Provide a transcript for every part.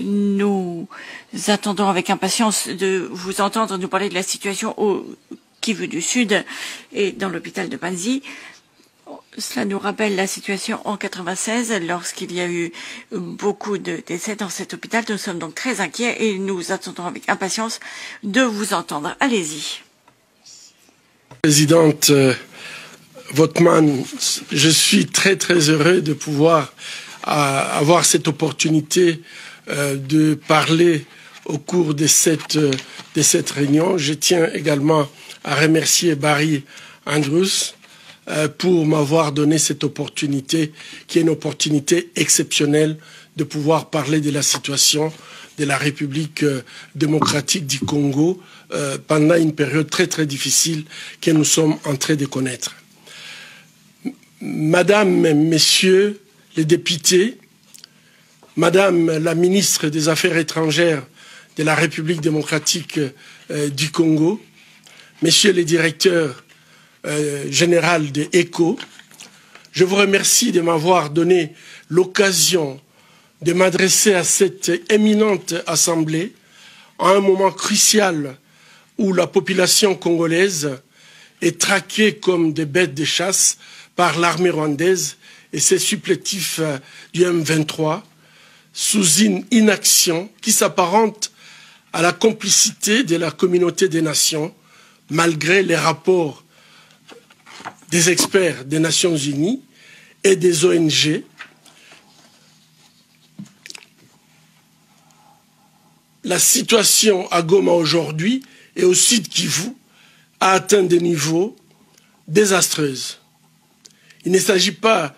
Nous attendons avec impatience de vous entendre nous parler de la situation au Kivu du Sud et dans l'hôpital de Panzi. Cela nous rappelle la situation en 96 lorsqu'il y a eu beaucoup de décès dans cet hôpital. Nous sommes donc très inquiets et nous attendons avec impatience de vous entendre. Allez-y. Présidente Votman, je suis très heureux de pouvoir avoir cette opportunité de parler au cours de cette réunion. Je tiens également à remercier Barry Andrews pour m'avoir donné cette opportunité, qui est une opportunité exceptionnelle de pouvoir parler de la situation de la République démocratique du Congo pendant une période très difficile que nous sommes en train de connaître. Madame, Messieurs les députés, Madame la ministre des Affaires étrangères de la République démocratique du Congo, Messieurs les directeurs généraux de ECHO, je vous remercie de m'avoir donné l'occasion de m'adresser à cette éminente assemblée à un moment crucial où la population congolaise est traquée comme des bêtes de chasse par l'armée rwandaise et ses supplétifs du M23 sous une inaction qui s'apparente à la complicité de la communauté des nations malgré les rapports des experts des Nations Unies et des ONG. La situation à Goma aujourd'hui et au sud Kivu a atteint des niveaux désastreux. Il ne s'agit pas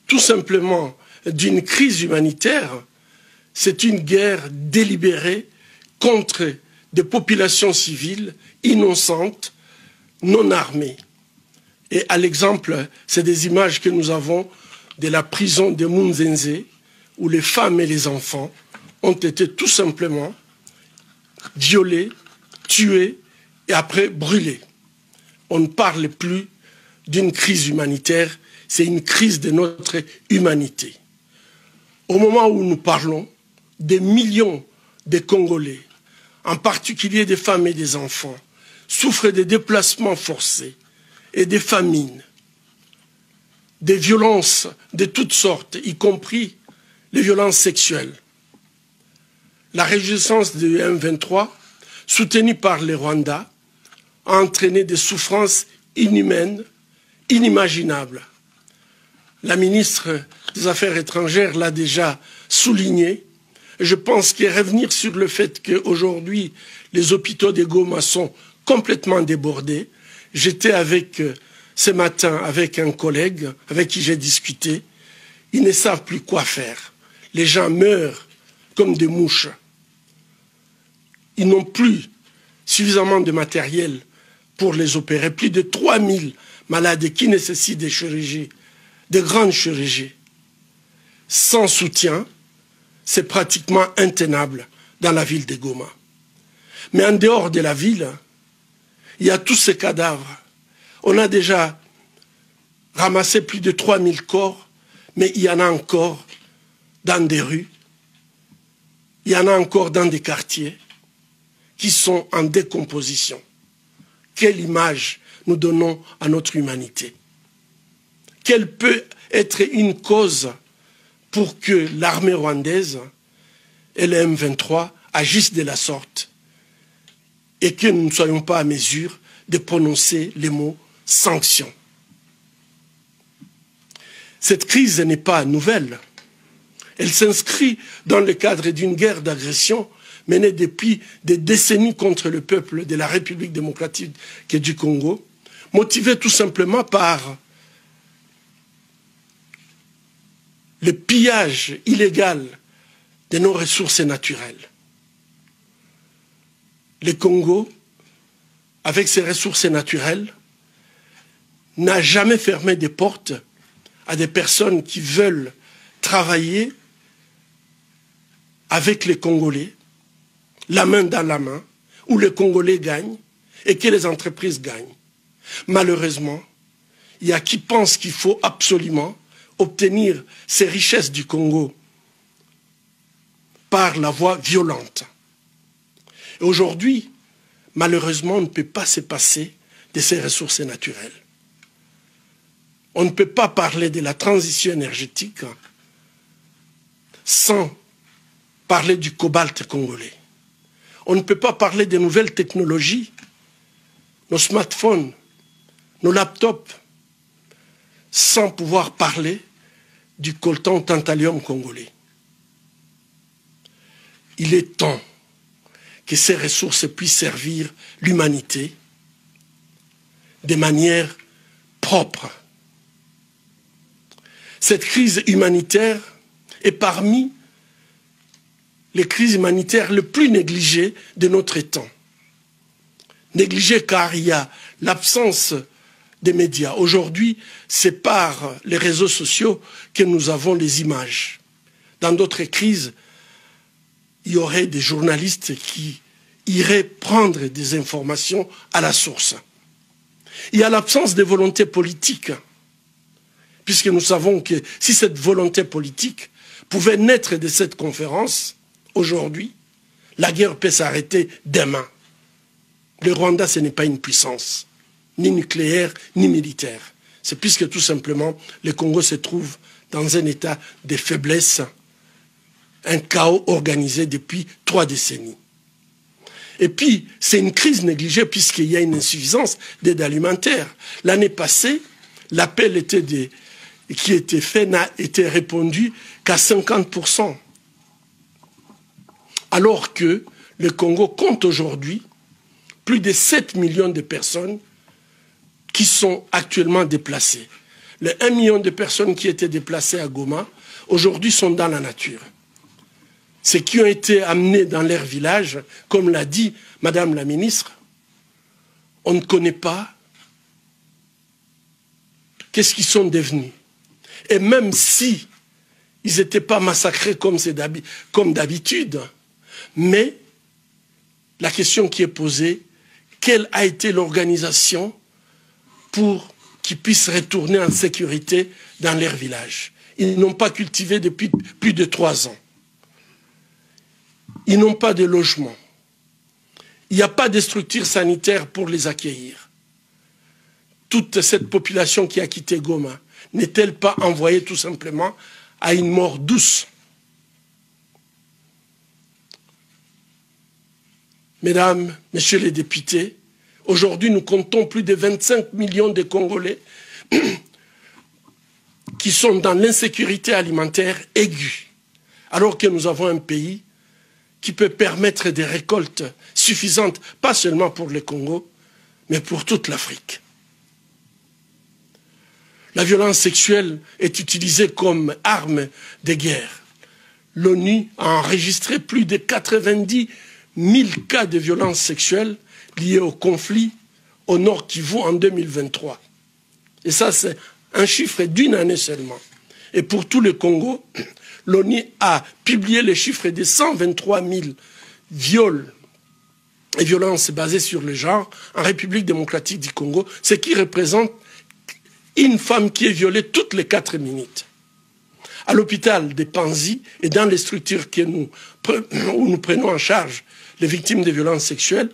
tout simplement d'une crise humanitaire, c'est une guerre délibérée contre des populations civiles innocentes, non armées. Et à l'exemple, c'est des images que nous avons de la prison de Munzenze, où les femmes et les enfants ont été tout simplement violés, tués et après brûlés. On ne parle plus d'une crise humanitaire, c'est une crise de notre humanité. Au moment où nous parlons, des millions de Congolais, en particulier des femmes et des enfants, souffrent de déplacements forcés et des famines, des violences de toutes sortes, y compris les violences sexuelles. La résistance du M23, soutenue par les Rwandais, a entraîné des souffrances inhumaines, inimaginables. La ministre des Affaires étrangères l'a déjà souligné. Et je pense que revenir sur le fait qu'aujourd'hui, les hôpitaux de Goma sont complètement débordés. J'étais ce matin avec un collègue avec qui j'ai discuté. Ils ne savent plus quoi faire. Les gens meurent comme des mouches. Ils n'ont plus suffisamment de matériel pour les opérer. Plus de 3000 malades qui nécessitent des chirurgies, de grandes chirurgies. Sans soutien, c'est pratiquement intenable dans la ville de Goma. Mais en dehors de la ville, il y a tous ces cadavres. On a déjà ramassé plus de 3000 corps, mais il y en a encore dans des rues, il y en a encore dans des quartiers qui sont en décomposition. Quelle image nous donnons à notre humanité? Quelle peut être une cause pour que l'armée rwandaise et le M23 agissent de la sorte et que nous ne soyons pas à mesure de prononcer les mots « sanctions ». Cette crise n'est pas nouvelle. Elle s'inscrit dans le cadre d'une guerre d'agression menée depuis des décennies contre le peuple de la République démocratique du Congo, motivée tout simplement par le pillage illégal de nos ressources naturelles. Le Congo, avec ses ressources naturelles, n'a jamais fermé des portes à des personnes qui veulent travailler avec les Congolais, la main dans la main, où les Congolais gagnent et que les entreprises gagnent. Malheureusement, il y a qui pensent qu'il faut absolument obtenir ces richesses du Congo par la voie violente. Et aujourd'hui, malheureusement, on ne peut pas se passer de ces ressources naturelles. On ne peut pas parler de la transition énergétique sans parler du cobalt congolais. On ne peut pas parler des nouvelles technologies, nos smartphones, nos laptops, sans pouvoir parler du coltan tantalum congolais. Il est temps que ces ressources puissent servir l'humanité de manière propre. Cette crise humanitaire est parmi les crises humanitaires les plus négligées de notre temps. Négligées car il y a l'absence des médias. Aujourd'hui, c'est par les réseaux sociaux que nous avons les images. Dans d'autres crises, il y aurait des journalistes qui iraient prendre des informations à la source. Il y a l'absence de volonté politique, puisque nous savons que si cette volonté politique pouvait naître de cette conférence, aujourd'hui, la guerre peut s'arrêter demain. Le Rwanda, ce n'est pas une puissance, ni nucléaire, ni militaire. C'est puisque tout simplement, le Congo se trouve dans un état de faiblesse, un chaos organisé depuis 3 décennies. Et puis, c'est une crise négligée puisqu'il y a une insuffisance d'aide alimentaire. L'année passée, l'appel qui était fait n'a été répondu qu'à 50%. Alors que le Congo compte aujourd'hui plus de 7 millions de personnes qui sont actuellement déplacées. Les 1 million de personnes qui étaient déplacées à Goma, aujourd'hui sont dans la nature. Ceux qui ont été amenés dans leur village, comme l'a dit Madame la ministre, on ne connaît pas qu'est-ce qu'ils sont devenus. Et même si ils n'étaient pas massacrés comme d'habitude, mais la question qui est posée, quelle a été l'organisation pour qu'ils puissent retourner en sécurité dans leur village? Ils n'ont pas cultivé depuis plus de 3 ans. Ils n'ont pas de logement. Il n'y a pas de structure sanitaire pour les accueillir. Toute cette population qui a quitté Goma n'est-elle pas envoyée tout simplement à une mort douce? Mesdames, Messieurs les députés, aujourd'hui nous comptons plus de 25 millions de Congolais qui sont dans l'insécurité alimentaire aiguë, alors que nous avons un pays qui peut permettre des récoltes suffisantes, pas seulement pour le Congo, mais pour toute l'Afrique. La violence sexuelle est utilisée comme arme de guerre. L'ONU a enregistré plus de 90 000 cas de violence sexuelle liés au conflit au Nord Kivu en 2023. Et ça, c'est un chiffre d'une année seulement. Et pour tout le Congo, l'ONU a publié les chiffres de 123 000 viols et violences basées sur le genre en République démocratique du Congo, ce qui représente une femme qui est violée toutes les 4 minutes. À l'hôpital de Panzi et dans les structures où nous prenons en charge les victimes de violences sexuelles,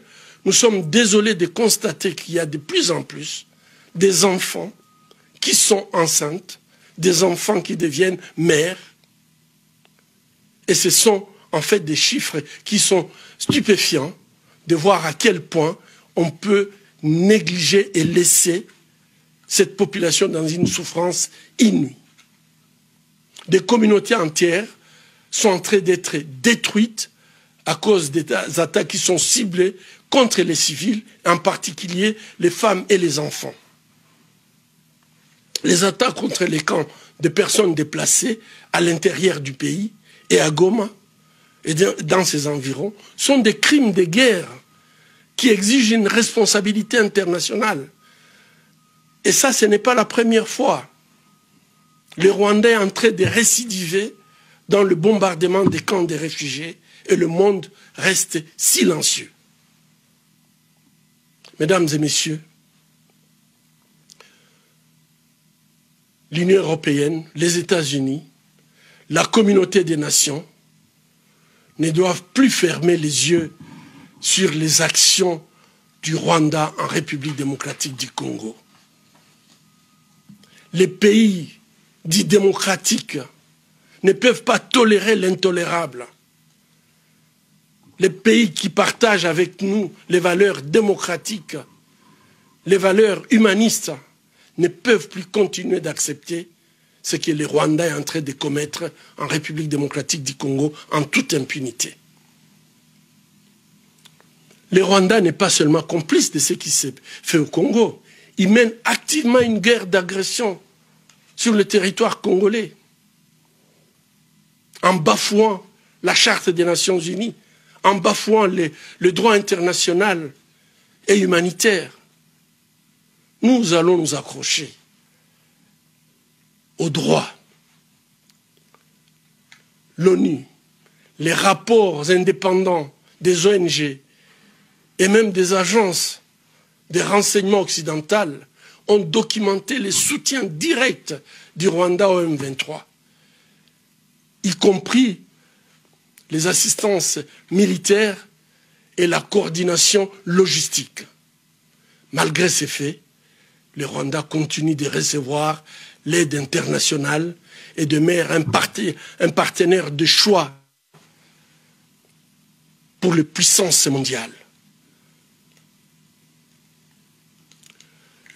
nous sommes désolés de constater qu'il y a de plus en plus des enfants qui sont enceintes, des enfants qui deviennent mères. Et ce sont en fait des chiffres qui sont stupéfiants de voir à quel point on peut négliger et laisser cette population dans une souffrance inouïe. Des communautés entières sont en train d'être détruites à cause des attaques qui sont ciblées contre les civils, en particulier les femmes et les enfants. Les attaques contre les camps de personnes déplacées à l'intérieur du pays et à Goma et dans ses environs sont des crimes de guerre qui exigent une responsabilité internationale. Et ça, ce n'est pas la première fois. Le Rwanda est en train de récidiver dans le bombardement des camps des réfugiés et le monde reste silencieux. Mesdames et messieurs, l'Union européenne, les États-Unis, la communauté des nations ne doivent plus fermer les yeux sur les actions du Rwanda en République démocratique du Congo. Les pays dits démocratiques ne peuvent pas tolérer l'intolérable. Les pays qui partagent avec nous les valeurs démocratiques, les valeurs humanistes, ne peuvent plus continuer d'accepter ce que le Rwanda est en train de commettre en République démocratique du Congo en toute impunité. Le Rwanda n'est pas seulement complice de ce qui s'est fait au Congo, il mène activement une guerre d'agression sur le territoire congolais, en bafouant la Charte des Nations Unies, en bafouant le droit international et humanitaire. Nous allons nous accrocher au droit. L'ONU, les rapports indépendants des ONG et même des agences de renseignement occidentales ont documenté les soutiens directs du Rwanda au M23, y compris les assistances militaires et la coordination logistique. Malgré ces faits, le Rwanda continue de recevoir l'aide internationale et de demeure un partenaire de choix pour les puissances mondiales.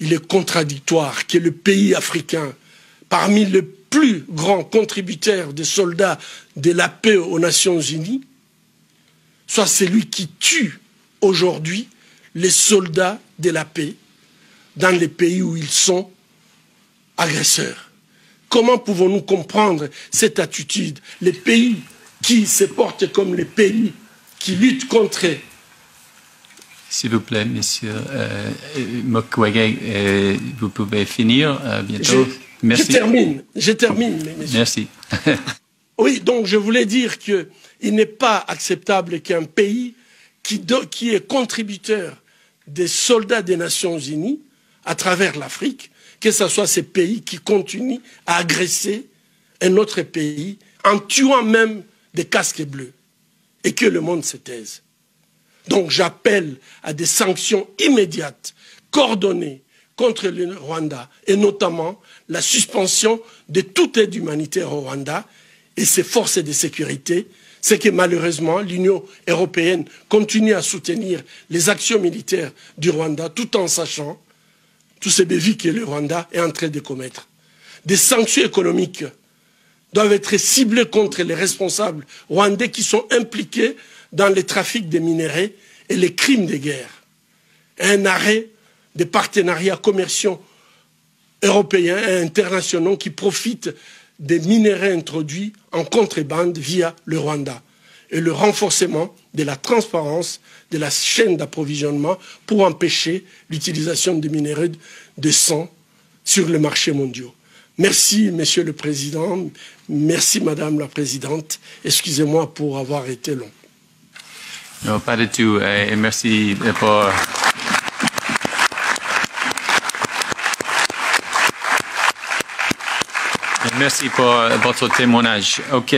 Il est contradictoire que le pays africain, parmi les plus grands contributeurs de soldats de la paix aux Nations Unies, soit celui qui tue aujourd'hui les soldats de la paix dans les pays où ils sont agresseurs. Comment pouvons-nous comprendre cette attitude? Les pays qui se portent comme les pays qui luttent contre... S'il vous plaît, monsieur Mukwege, vous pouvez finir bientôt. Merci. Je termine, messieurs. Merci. Oui, donc je voulais dire qu'il n'est pas acceptable qu'un pays qui est contributeur des soldats des Nations Unies à travers l'Afrique, que ce soit ces pays qui continuent à agresser un autre pays en tuant même des casques bleus et que le monde se taise. Donc j'appelle à des sanctions immédiates, coordonnées contre le Rwanda et notamment la suspension de toute aide humanitaire au Rwanda et ses forces de sécurité. C'est que malheureusement l'Union européenne continue à soutenir les actions militaires du Rwanda tout en sachant tous ces bévis que le Rwanda est en train de commettre. Des sanctions économiques doivent être ciblées contre les responsables rwandais qui sont impliqués dans les trafics de minerais et les crimes de guerre. Un arrêt des partenariats commerciaux européens et internationaux qui profitent des minerais introduits en contrebande via le Rwanda et le renforcement de la transparence de la chaîne d'approvisionnement pour empêcher l'utilisation de minerais de sang sur les marchés mondiaux. Merci, Monsieur le Président. Merci, Madame la Présidente. Excusez-moi pour avoir été long. Non, pas du tout. Et merci pour... Merci pour votre témoignage. OK.